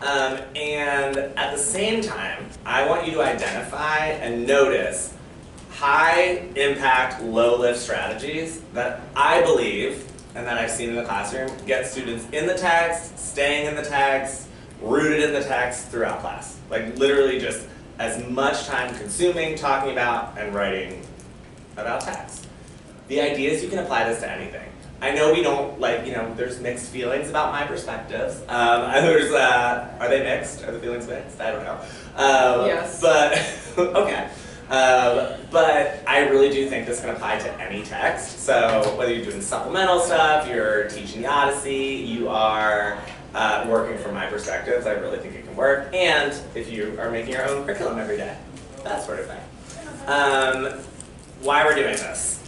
And at the same time, I want you to identify and notice high impact, low lift strategies that I believe, and that I've seen in the classroom, get students in the text, staying in the text, rooted in the text throughout class. Like literally just as much time consuming, talking about, and writing about text. The idea is you can apply this to anything. I know we don't, like, there's mixed feelings about my perspectives. Are they mixed? Are the feelings mixed? I don't know. Yes. But, okay. But I really do think this can apply to any text. So whether you're doing supplemental stuff, you're teaching the Odyssey, you are working from my perspectives, I really think it can work. And if you are making your own curriculum every day, that sort of thing. Why we're doing this.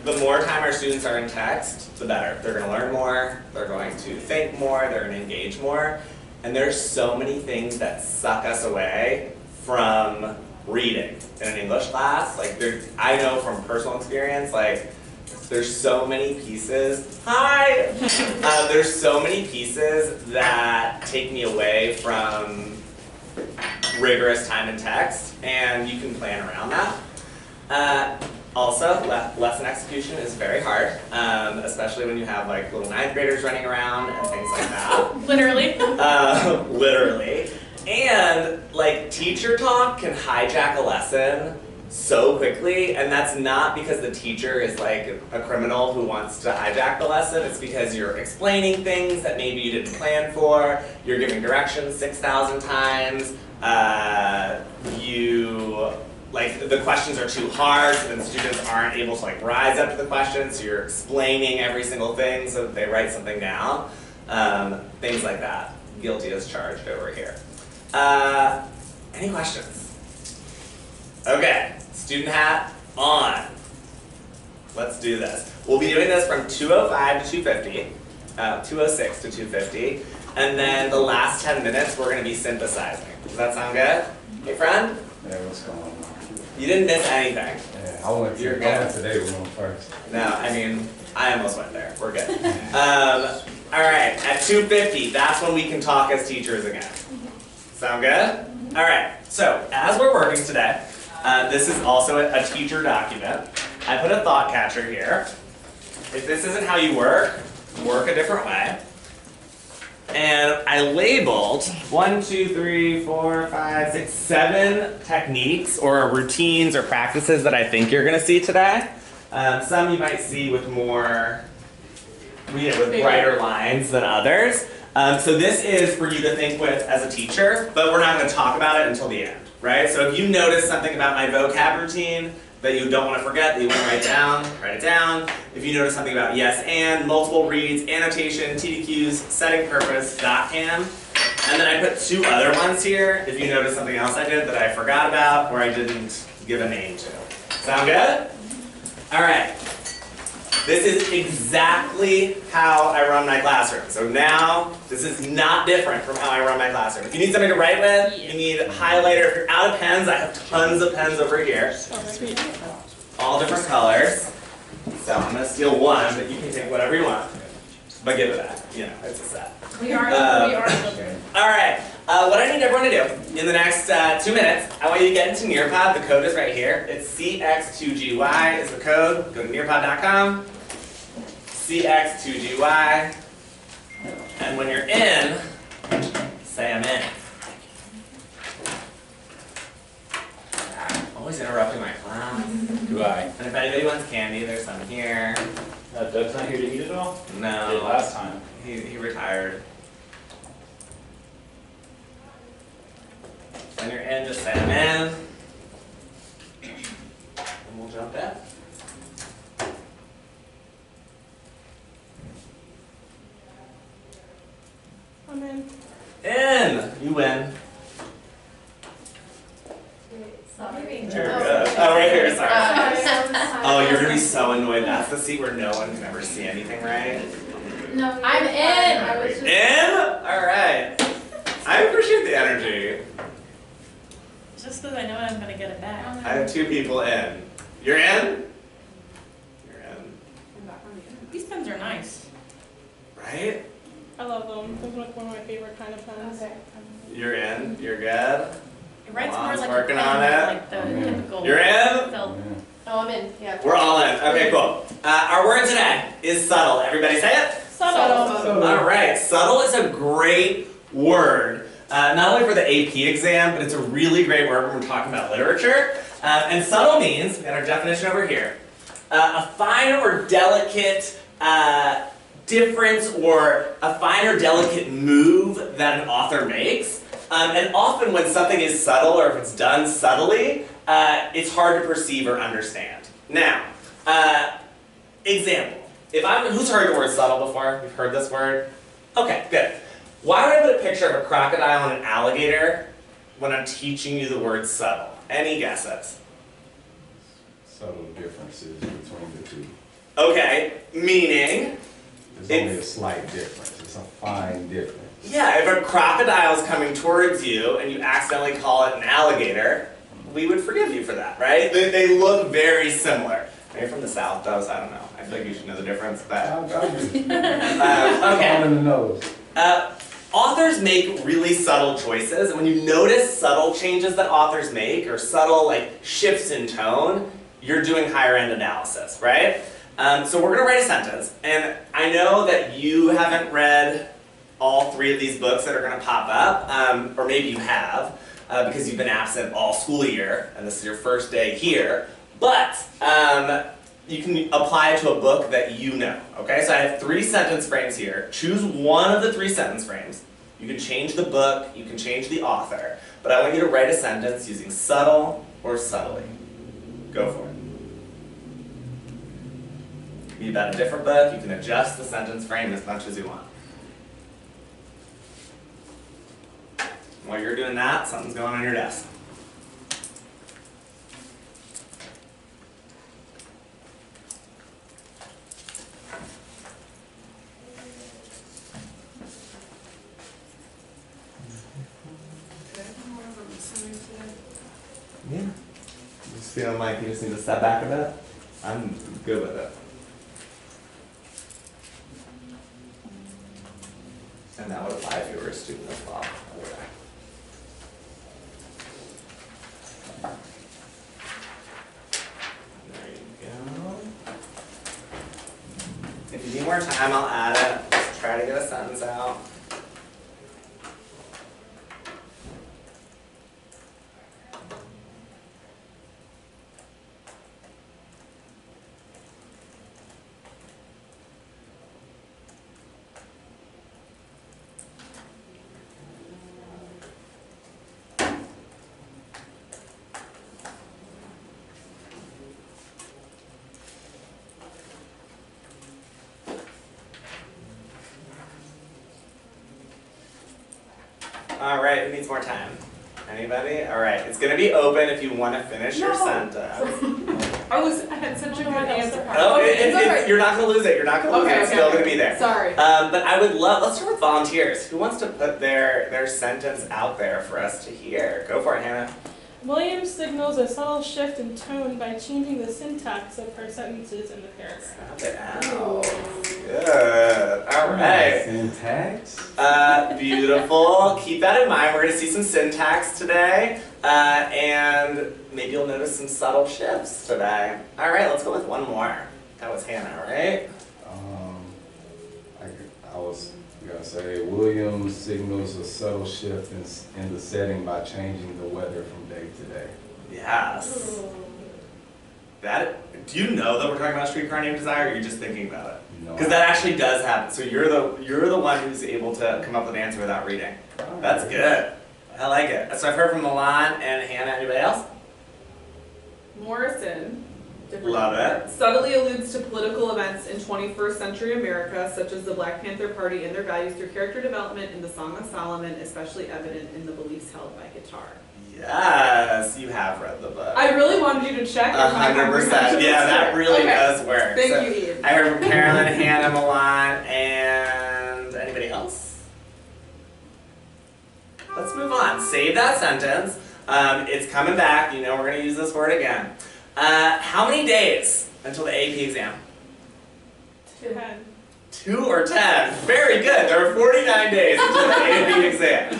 The more time our students are in text, the better. They're going to learn more, they're going to think more, they're going to engage more. And there's so many things that suck us away from reading in an English class. Like I know from personal experience, like there's so many pieces. Hi! There's so many pieces that take me away from rigorous time in text, and you can plan around that. Also, lesson execution is very hard, especially when you have like little 9th graders running around and things like that. Literally. Literally. And like teacher talk can hijack a lesson so quickly, and that's not because the teacher is like a criminal who wants to hijack the lesson. It's because you're explaining things that maybe you didn't plan for, you're giving directions 6,000 times, like the questions are too hard, so then students aren't able to like rise up to the questions, so you're explaining every single thing so that they write something down. Things like that. Guilty as charged over here. Any questions? Okay, student hat on. Let's do this. We'll be doing this from 2:05 to 2:50, 2:06 to 2:50, and then the last 10 minutes we're going to be synthesizing. Does that sound good? Hey friend? Yeah, what's going on? You didn't miss anything. Yeah, I went today, we went first. No, I mean, I almost went there. We're good. All right, at 2:50, that's when we can talk as teachers again. Sound good? All right, so as we're working today, this is also a teacher document. I put a thought catcher here. If this isn't how you work a different way. And I labeled 1, 2, 3, 4, 5, 6, 7 techniques or routines or practices that I think you're going to see today. Some you might see with brighter lines than others. So this is for you to think with as a teacher, but we're not going to talk about it until the end, right? So if you notice something about my vocab routine that you don't want to forget, that you want to write it down. If you notice something about yes and, multiple reads, annotation, TDQs, setting purpose, .can. And then I put 2 other ones here, if you notice something else I did that I forgot about or I didn't give a name to. Sound good? All right. This is exactly how I run my classroom. So now, this is not different from how I run my classroom. If you need something to write with, you need a highlighter. If you're out of pens, I have tons of pens over here. All different colors. So I'm going to steal one, but you can take whatever you want. But give it back. It's a set. We are children. All right. What I need everyone to do in the next 2 minutes, I want you to get into Nearpod. The code is right here. It's CX2GY is the code. Go to nearpod.com. CX2GY. And when you're in, say I'm in. Always interrupting my class. Do I? And if anybody wants candy, there's some here. Doug's not here to eat it all? No. He did last time. He retired. When you're in, just say I'm in. And we'll jump in. I'm in. In! You win. Sorry. You're good. Oh, right here, sorry. Oh, you're going to be so annoyed. That's the seat where no one can ever see anything, right? No, I'm in. I was just... In? Alright. I appreciate the energy. Just because I know I'm going to get it back. I have 2 people in. You're in? You're in. These pens are nice. Right? I love them. Those are like one of my favorites. favorite kind of puns. Okay. You're in? You're good? It writes more Milan's like working a pen, on it. like the typical. You're in? Felt. Oh, I'm in, yeah. We're all in. Okay, cool. Our word today is subtle. Everybody say it? Subtle. All right. Subtle is a great word, not only for the AP exam, but it's a really great word when we're talking about literature. And subtle means, we got our definition over here, a fine or delicate difference or a fine or delicate move that an author makes. And often when something is subtle or if it's done subtly, it's hard to perceive or understand. Now, example. Who's heard the word subtle before? You've heard this word? Okay, good. Why would I put a picture of a crocodile and an alligator when I'm teaching you the word subtle? Any guesses? Subtle differences between the two. Okay, meaning? There's only a slight difference. It's a fine difference. Yeah, if a crocodile's coming towards you and you accidentally call it an alligator, we would forgive you for that, right? They look very similar. Are you from the South, though? So I don't know. I feel like you should know the difference. But okay. On in the nose. Authors make really subtle choices, and when you notice subtle changes that authors make, or subtle like shifts in tone, you're doing higher end analysis, right? So we're gonna write a sentence, and I know that you haven't read all 3 of these books that are gonna pop up, or maybe you have, because you've been absent all school year, and this is your first day here, but you can apply it to a book that you know, okay? So I have 3 sentence frames here. Choose one of the 3 sentence frames. You can change the book, you can change the author, but I want you to write a sentence using subtle or subtly. Go for it. It can be about a different book, you can adjust the sentence frame as much as you want. While you're doing that, something's going on your desk. Yeah. Just feeling like you just need to step back a bit? I'm good with it. And that would apply if you were a student as well. There you go. If you need more time, I'll add it. Let's try to get a sentence out. All right, who needs more time? Anybody? All right, it's gonna be open if you want to finish your sentence. I had such a good answer. Oh, It's all right. you're not gonna lose it. You're not gonna lose it. It's still gonna be there. Sorry. But I would love. Let's start with volunteers. Who wants to put their sentence out there for us to hear? Go for it, Hannah. Williams signals a subtle shift in tone by changing the syntax of her sentences in the paragraph. Stop it out. Good. All right. Syntax? Beautiful. Keep that in mind. We're going to see some syntax today, and maybe you'll notice some subtle shifts today. All right, let's go with one more. That was Hannah, right? I was gonna say Williams signals a subtle shift in the setting by changing the weather from day to day. Yes. Do you know that we're talking about Streetcar Named Desire, or are you just thinking about it? No. Because that actually does happen. So you're the one who's able to come up with an answer without reading. That's good. I like it. So I've heard from Milan and Hannah. Anybody else? Morrison. Love it. Subtly alludes to political events in 21st century America, such as the Black Panther Party and their values through character development in the Song of Solomon, especially evident in the beliefs held by guitar. Yes, you have read the book. I really wanted you to check. 100%. Yeah, that really does work. Thank So, you, Ian. I heard from Carolyn, Hannah, Milan, and anybody else? Let's move on. Save that sentence. It's coming back. You know we're going to use this word again. How many days until the AP exam? 10. 2 or 10. Very good. There are 49 days until the A&B exam.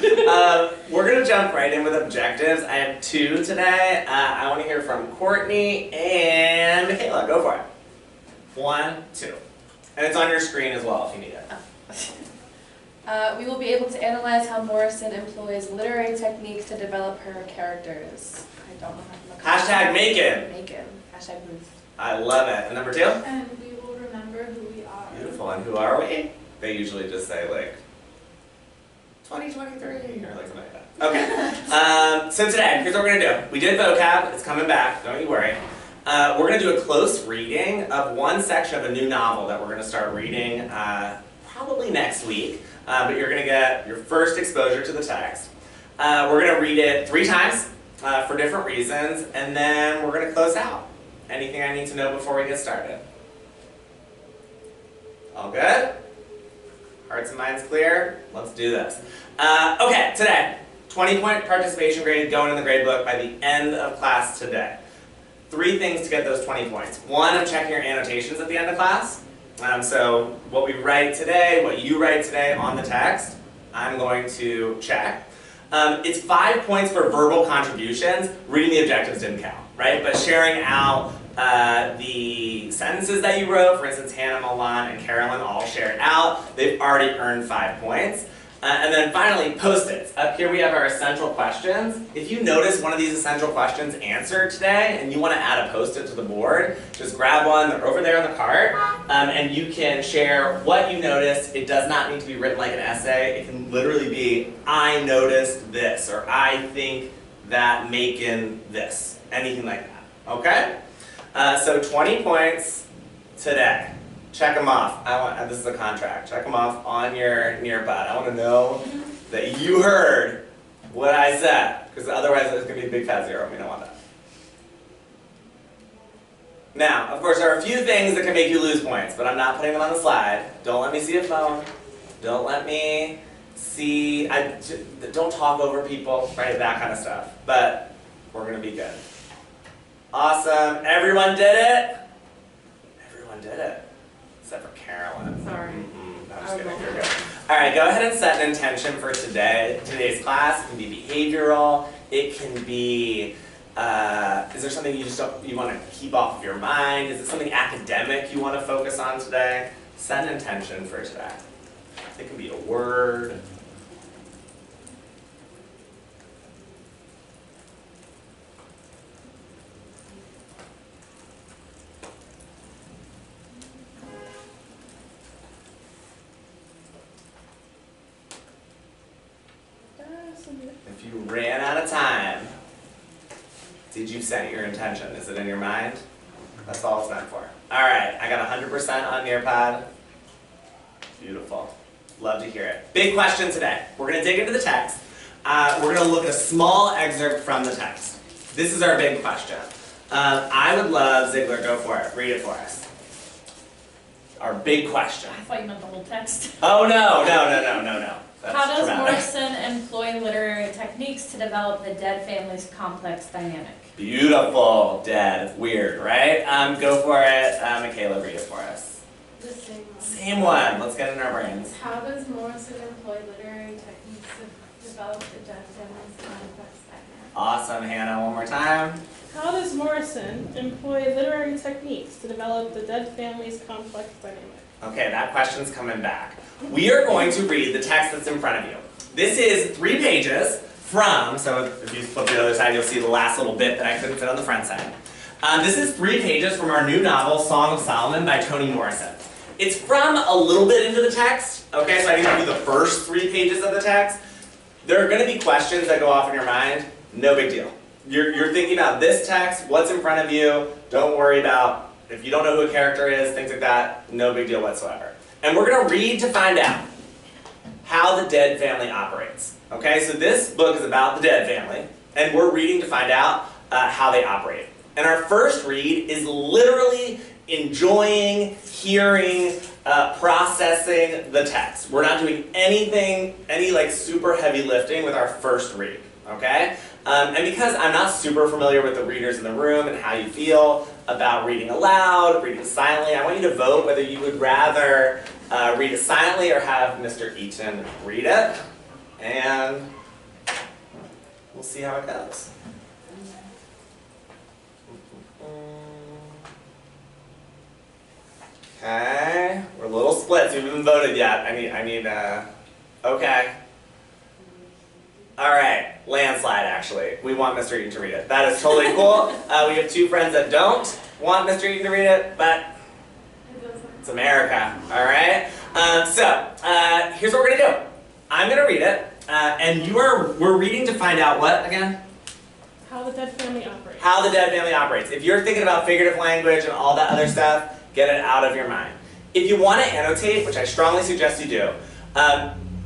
We're going to jump right in with objectives. I have 2 today. I want to hear from Courtney and Michaela. Go for it. 1, 2. And it's on your screen as well if you need it. We will be able to analyze how Morrison employs literary techniques to develop her characters. I don't know how to look Hashtag Macon. Macon. Hashtag Ruth. I love it. And number 2? And we will remember who we are. Beautiful. And who are we? They usually just say like 2023 or like something like that. Okay. So today, here's what we're gonna do. We did vocab. It's coming back. Don't you worry. We're gonna do a close reading of one section of a new novel that we're gonna start reading probably next week. But you're gonna get your first exposure to the text. We're gonna read it 3 times for different reasons, and then we're gonna close out. Anything I need to know before we get started? All good? Hearts and minds clear? Let's do this. Okay, today, 20-point participation grade going in the grade book by the end of class today. 3 things to get those 20 points. 1, I'm checking your annotations at the end of class. So what we write today, what you write today on the text, I'm going to check. It's 5 points for verbal contributions. Reading the objectives didn't count, right? But sharing out the sentences that you wrote, for instance, Hannah, Milan, and Carolyn all shared out. They've already earned 5 points. And then finally, post-its. Up here we have our essential questions. If you notice one of these essential questions answered today and you want to add a post-it to the board, just grab one. They're over there on the cart. And you can share what you noticed. It does not need to be written like an essay. It can literally be, I noticed this, or I think that making this. Anything like that. Okay? So 20 points today. Check them off. This is a contract. Check them off on your nearpod. I want to know that you heard what I said, because otherwise it's going to be a big fat 0. We don't want that. Now, of course, there are a few things that can make you lose points, but I'm not putting them on the slide. Don't let me see a phone. Don't let me see. Don't talk over people, right? That kind of stuff. But we're going to be good. Awesome. Everyone did it? Everyone did it. Except for Carolyn. Sorry. No, I'm just kidding. You're good. All right, go ahead and set an intention for today's class. It can be behavioral. It can be, is there something you want to keep off of your mind? Is it something academic you want to focus on today? Set an intention for today. It can be a word. If you ran out of time, did you set your intention? Is it in your mind? That's all it's meant for. All right, I got 100% on Nearpod. Beautiful. Love to hear it. Big question today. We're going to dig into the text. We're going to look at a small excerpt from the text. This is our big question. I would love, Ziegler, go for it. Read it for us. Our big question. I thought you meant the whole text. Oh, no. That's How does dramatic. Morrison employ literary techniques to develop the dead family's complex dynamic? Beautiful, dead, weird, right? Go for it. Michaela, read it for us. The same one. Same one. Let's get it in our brains. How does Morrison employ literary techniques to develop the dead family's complex dynamic? Awesome, Hannah. One more time. How does Morrison employ literary techniques to develop the dead family's complex dynamic? Okay, that question's coming back. We are going to read the text that's in front of you. This is 3 pages from, so if you flip to the other side, you'll see the last little bit that I couldn't fit on the front side. This is 3 pages from our new novel, Song of Solomon by Toni Morrison. It's from a little bit into the text, okay, so I didn't give you the first 3 pages of the text. There are going to be questions that go off in your mind, no big deal. You're thinking about this text, what's in front of you, don't worry about if you don't know who a character is, things like that, no big deal whatsoever. And we're going to read to find out how the dead family operates. Okay, so this book is about the dead family, and we're reading to find out how they operate. And our first read is literally enjoying, hearing, processing the text. We're not doing any like super heavy lifting with our first read, okay? And because I'm not super familiar with the readers in the room and how you feel about reading aloud, reading silently, I want you to vote whether you would rather read it silently or have Mr. Eaton read it, and we'll see how it goes. Okay, we're a little split, so we haven't voted yet. Okay. All right, landslide actually. We want Mr. Eaton to read it. That is totally cool. We have 2 friends that don't want Mr. Eaton to read it, but it's America, all right? Here's what we're gonna do. I'm gonna read it, and we're reading to find out what again? How the dead family operates. How the dead family operates. If you're thinking about figurative language and all that other stuff, get it out of your mind. If you want to annotate, which I strongly suggest you do,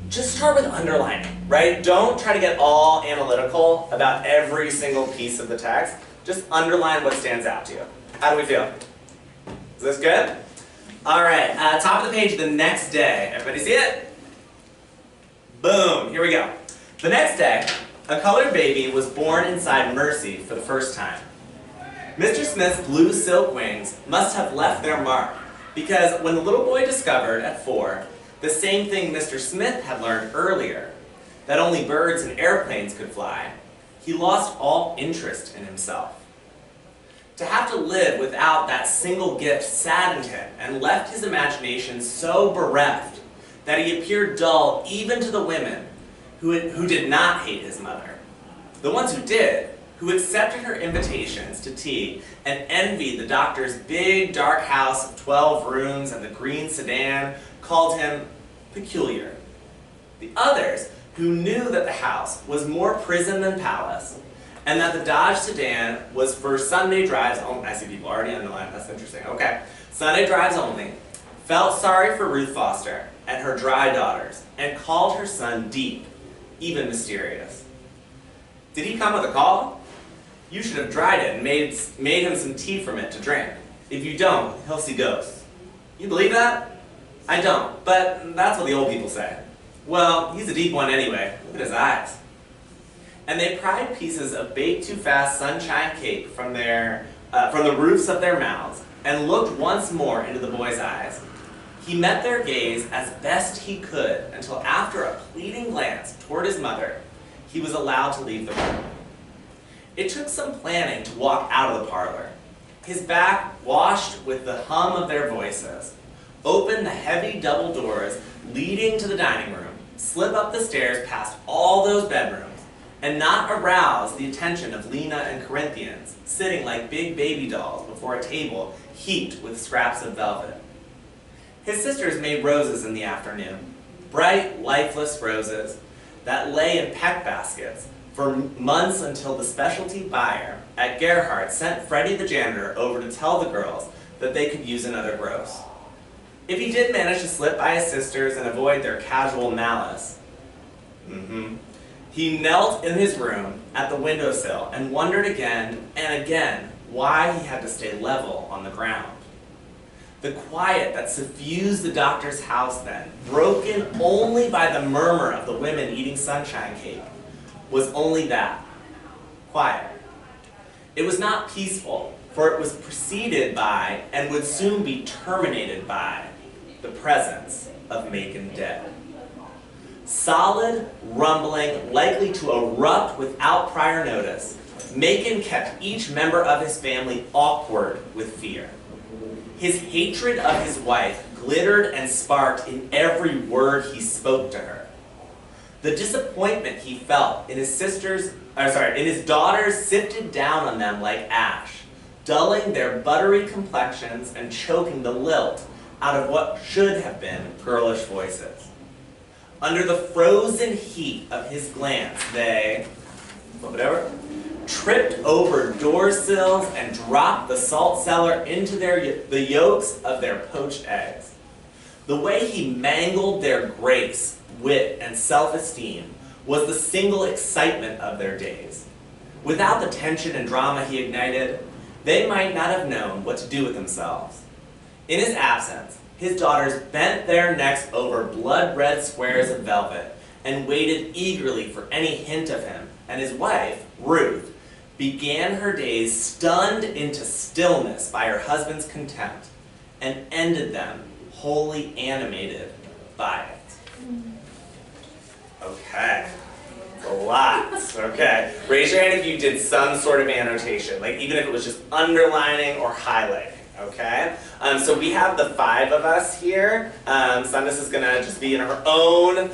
just start with underlining, right? Don't try to get all analytical about every single piece of the text. Just underline what stands out to you. How do we feel? Is this good? All right, top of the page, the next day. Everybody see it? Boom, here we go. The next day, a colored baby was born inside Mercy for the first time. Mr. Smith's blue silk wings must have left their mark, because when the little boy discovered at 4 the same thing Mr. Smith had learned earlier, that only birds and airplanes could fly, he lost all interest in himself. To have to live without that single gift saddened him and left his imagination so bereft that he appeared dull even to the women who did not hate his mother. The ones who did, who accepted her invitations to tea and envied the doctor's big dark house of 12 rooms and the green sedan, called him peculiar. The others, who knew that the house was more prison than palace, and that the Dodge sedan was for Sunday drives only. I see people already underlined, that's interesting. Okay. Sunday drives only, felt sorry for Ruth Foster and her dry daughters, and called her son deep, even mysterious. Did he come with a call? You should have dried it and made him some tea from it to drink. If you don't, he'll see ghosts. You believe that? I don't, but that's what the old people say. Well, he's a deep one anyway. Look at his eyes. And they pried pieces of baked-too-fast sunshine cake from the roofs of their mouths and looked once more into the boy's eyes. He met their gaze as best he could until after a pleading glance toward his mother, he was allowed to leave the room. It took some planning to walk out of the parlor. His back washed with the hum of their voices, open the heavy double doors leading to the dining room, slip up the stairs past all those bedrooms, and not arouse the attention of Lena and Corinthians, sitting like big baby dolls before a table heaped with scraps of velvet. His sisters made roses in the afternoon, bright, lifeless roses that lay in peck baskets for months until the specialty buyer at Gerhardt sent Freddie the janitor over to tell the girls that they could use another gross. If he did manage to slip by his sisters and avoid their casual malice, he knelt in his room at the windowsill and wondered again and again why he had to stay level on the ground. The quiet that suffused the doctor's house then, broken only by the murmur of the women eating sunshine cake, was only that, quiet. It was not peaceful, for it was preceded by and would soon be terminated by the presence of Macon dead. Solid, rumbling, likely to erupt without prior notice, Macon kept each member of his family awkward with fear. His hatred of his wife glittered and sparked in every word he spoke to her. The disappointment he felt in his daughters sifted down on them like ash, dulling their buttery complexions and choking the lilt out of what should have been girlish voices. Under the frozen heat of his glance, they, tripped over door sills and dropped the salt cellar into the yolks of their poached eggs. The way he mangled their grace, wit, and self-esteem was the single excitement of their days. Without the tension and drama he ignited, they might not have known what to do with themselves. In his absence, his daughters bent their necks over blood-red squares of velvet and waited eagerly for any hint of him, and his wife, Ruth, began her days stunned into stillness by her husband's contempt, and ended them wholly animated by it. Okay. A lot. Okay. Raise your hand if you did some sort of annotation, like even if it was just underlining or highlighting. Okay. So we have the 5 of us here. Sundus is gonna just be in her own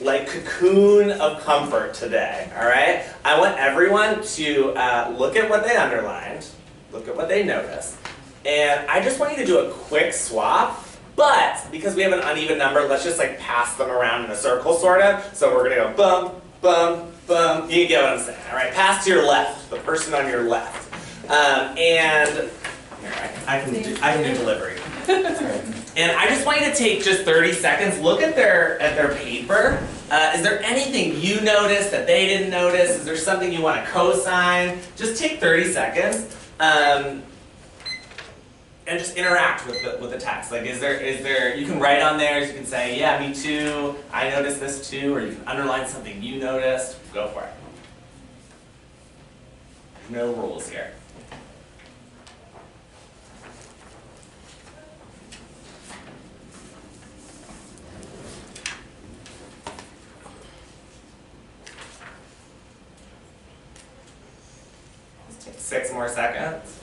like cocoon of comfort today. All right. I want everyone to look at what they underlined, look at what they noticed, and I just want you to do a quick swap. But because we have an uneven number, let's just like pass them around in a circle, sort of. So we're gonna go bum, bum, bum. You get what I'm saying, all right? Pass to your left, the person on your left, and here, I can do delivery. And I just want you to take just 30 seconds. Look at their paper. Is there anything you noticed that they didn't notice? Is there something you want to co-sign? Just take 30 seconds. And just interact with the text. Like, is there? You can write on there. You can say, yeah, me too. I noticed this too, or you can underline something you noticed. Go for it. No rules here. Let's take 6 more seconds.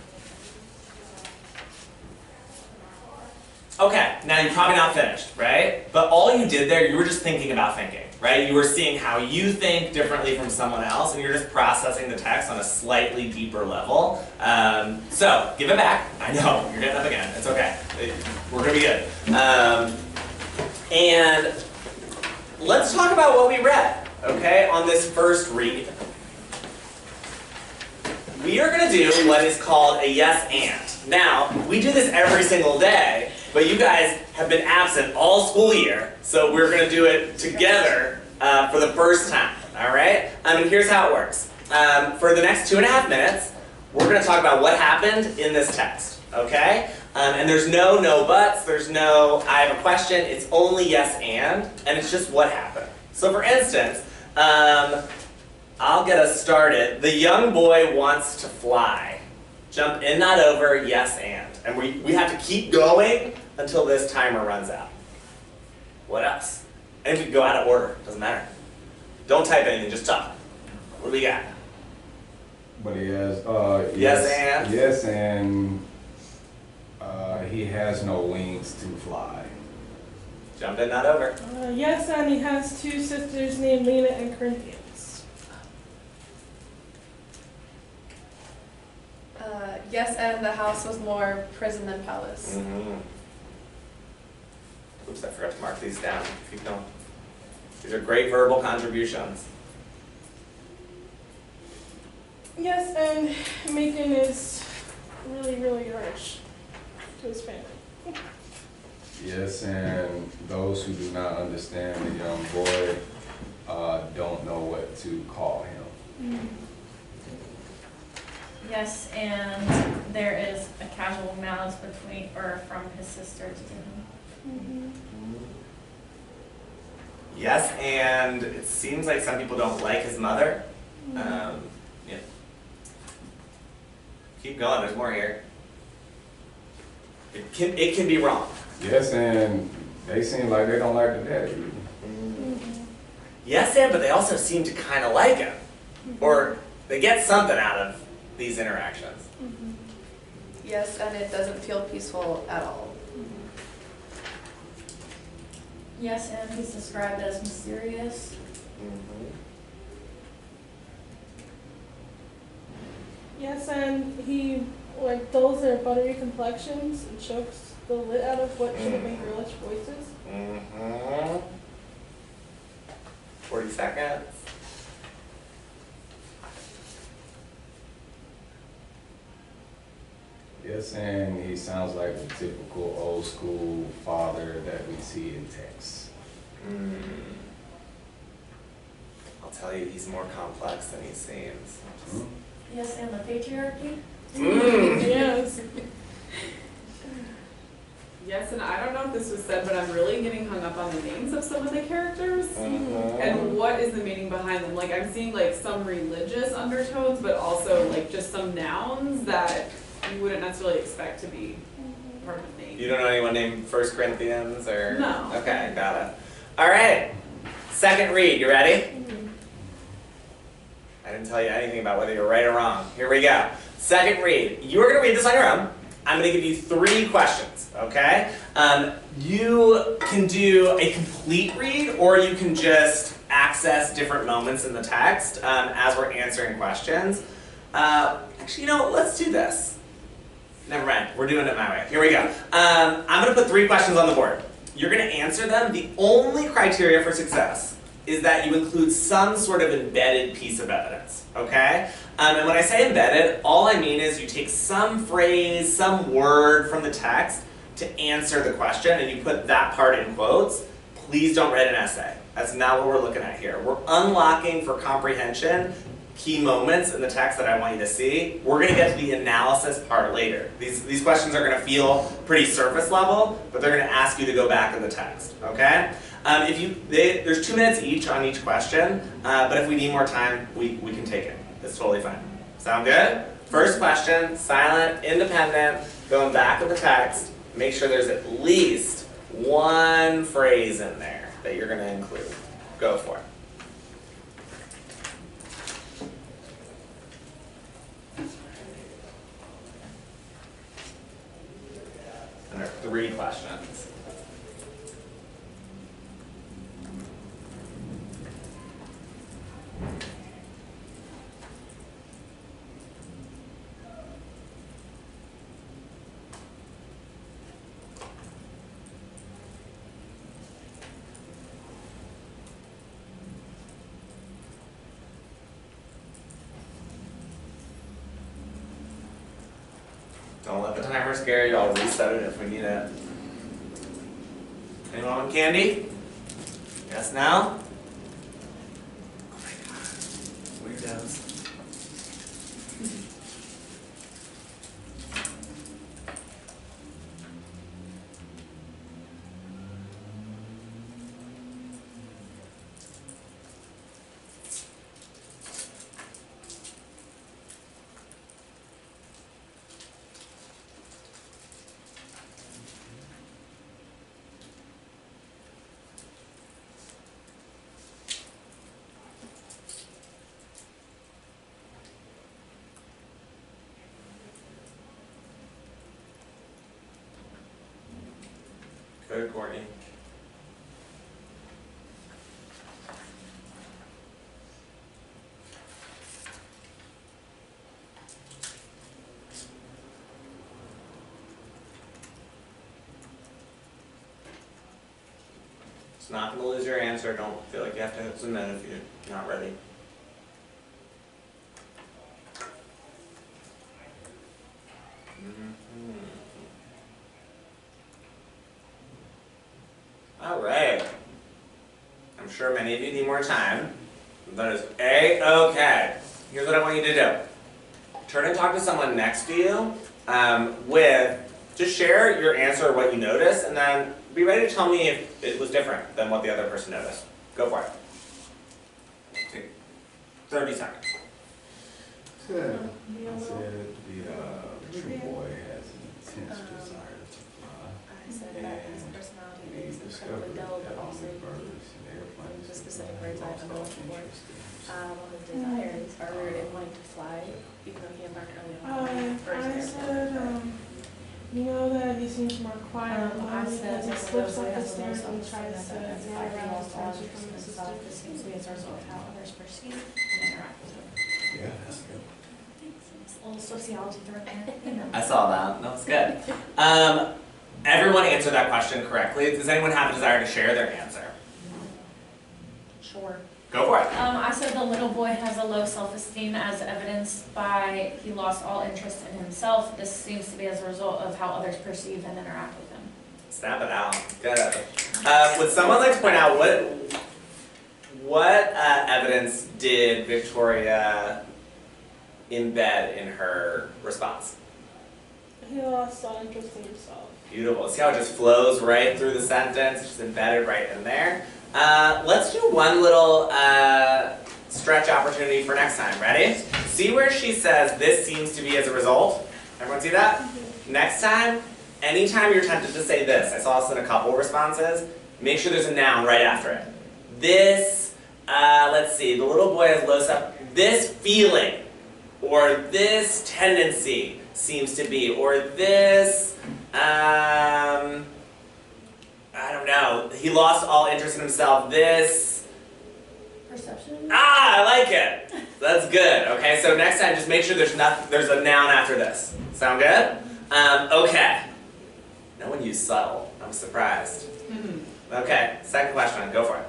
Okay, now you're probably not finished, right? But all you did there, you were just thinking about thinking, right? You were seeing how you think differently from someone else, and you're just processing the text on a slightly deeper level. So, give it back. I know, you're getting up again. It's okay. We're gonna be good. And let's talk about what we read, okay, on this first read. We are gonna do what is called a yes and. Now, we do this every single day, but you guys have been absent all school year, so we're going to do it together for the first time, all right? And here's how it works. For the next 2.5 minutes, we're going to talk about what happened in this text, okay? And there's no buts, there's no I have a question, it's only yes and it's just what happened. So for instance, I'll get us started. The young boy wants to fly. Jump in, not over, yes and. And we have to keep going until this timer runs out. What else? And if you go out of order, doesn't matter. Don't type anything, just talk. What do we got? But he has, yes and he has no wings to fly. Jump in, not over. Yes, and he has 2 sisters named Lena and Corinthians. Yes, and the house was more prison than palace. Mm-hmm. Oops, I forgot to mark these down. Keep going. These are great verbal contributions. Yes, and Macon is really, really rich to his family. Yes, and those who do not understand the young boy don't know what to call him. Yes, and there is a casual malice between or from his sisters to him. Yes, and it seems like some people don't like his mother. Yeah. Keep going, there's more here. It can be wrong. Yes, and they seem like they don't like the daddy. Yes, and but they also seem to kind of like him. Or they get something out of these interactions. Yes, and it doesn't feel peaceful at all. Yes, and he's described as mysterious. Yes, and he like dulls their buttery complexions and chokes the lit out of what should have been girlish voices. 40 seconds. Yes, and he sounds like a typical old school father that we see in texts. I'll tell you, he's more complex than he seems. Yes, and the patriarchy. Yes. Yes, and I don't know if this was said, but I'm really getting hung up on the names of some of the characters. And what is the meaning behind them? Like, I'm seeing like some religious undertones, but also like just some nouns that you wouldn't necessarily expect to be department name. You don't know anyone named First Corinthians or? No. Okay, got it. All right. Second read. You ready? I didn't tell you anything about whether you're right or wrong. Here we go. Second read. You are going to read this on your own. I'm going to give you 3 questions, okay? You can do a complete read, or you can just access different moments in the text as we're answering questions. Actually, you know, let's do this. Never mind. We're doing it my way. Here we go. I'm going to put 3 questions on the board. You're going to answer them. The only criteria for success is that you include some sort of embedded piece of evidence, okay? And when I say embedded, all I mean is you take some phrase, some word from the text to answer the question, and you put that part in quotes. Please don't write an essay. That's not what we're looking at here. We're unlocking for comprehension key moments in the text that I want you to see. We're going to get to the analysis part later. These questions are going to feel pretty surface level, but they're going to ask you to go back in the text, okay? There's 2 minutes each on each question, but if we need more time, we can take it. It's totally fine. Sound good? First question, silent, independent, going back in the text. Make sure there's at least 1 phrase in there that you're going to include. Go for it. And there are 3 questions. Don't let the timer scare you. I'll reset it if we need it. Anyone want candy? Yes, now? Oh my god. Weirdos. Good, Courtney. It's not going to lose your answer. Don't feel like you have to submit if you're not ready. All right. I'm sure many of you need more time. That is A-okay. Here's what I want you to do. Turn and talk to someone next to you just share your answer or what you noticed, and then be ready to tell me if it was different than what the other person noticed. Go for it. Take 30 seconds. Good. I said the true boy has an intense desire to fly. I said that his personality is incredibly dull, but also the specific words I am looking for. Well, his desires are rooted in wanting to fly, even though he embarked early on. I said, you know that he seems more quiet because he slips up the stairs and tries to get around attention from his sister. This seems to be a source of how others perceive and interact with him. Yeah, that's good. A little sociology thrown in there. I saw that. That was good. Everyone answered that question correctly. Does anyone have a desire to share their answer? Sure. Go for it. I said the little boy has a low self-esteem as evidenced by he lost all interest in himself. This seems to be as a result of how others perceive and interact with him. Snap it out. Good. Would someone like to point out what evidence did Victoria embed in her response? He lost all interest in himself. Beautiful. See how it just flows right through the sentence? It's just embedded right in there. Let's do one little stretch opportunity for next time. Ready? See where she says, this seems to be as a result? Everyone see that? Next time, anytime you're tempted to say this, I saw this in a couple responses, make sure there's a noun right after it. This, let's see, the little boy has low self, this feeling, or this tendency seems to be, or this, I don't know, he lost all interest in himself, this, Perception? I like it. That's good. Okay, so next time just make sure there's a noun after this. Sound good? Okay. No one used subtle. I'm surprised. Okay, second question. Go for it.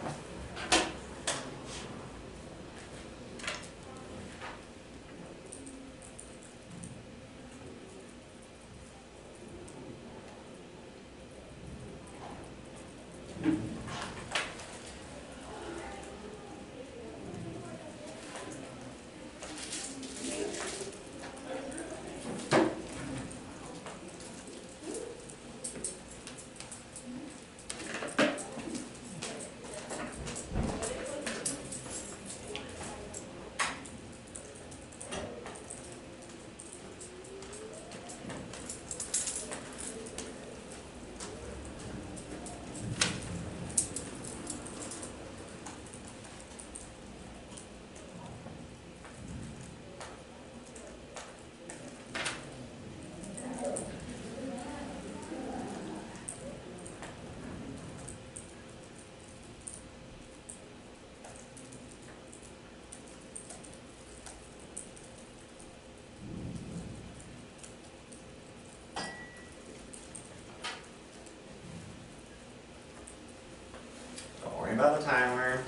Don't worry about the timer.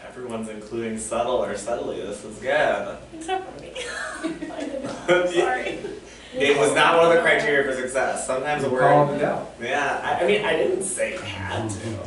Everyone's including subtle or subtly. This is good. Except for me. Sorry. It was not one of the criteria for success. Sometimes a word. Calling it out. Yeah, I mean, I didn't say you had to.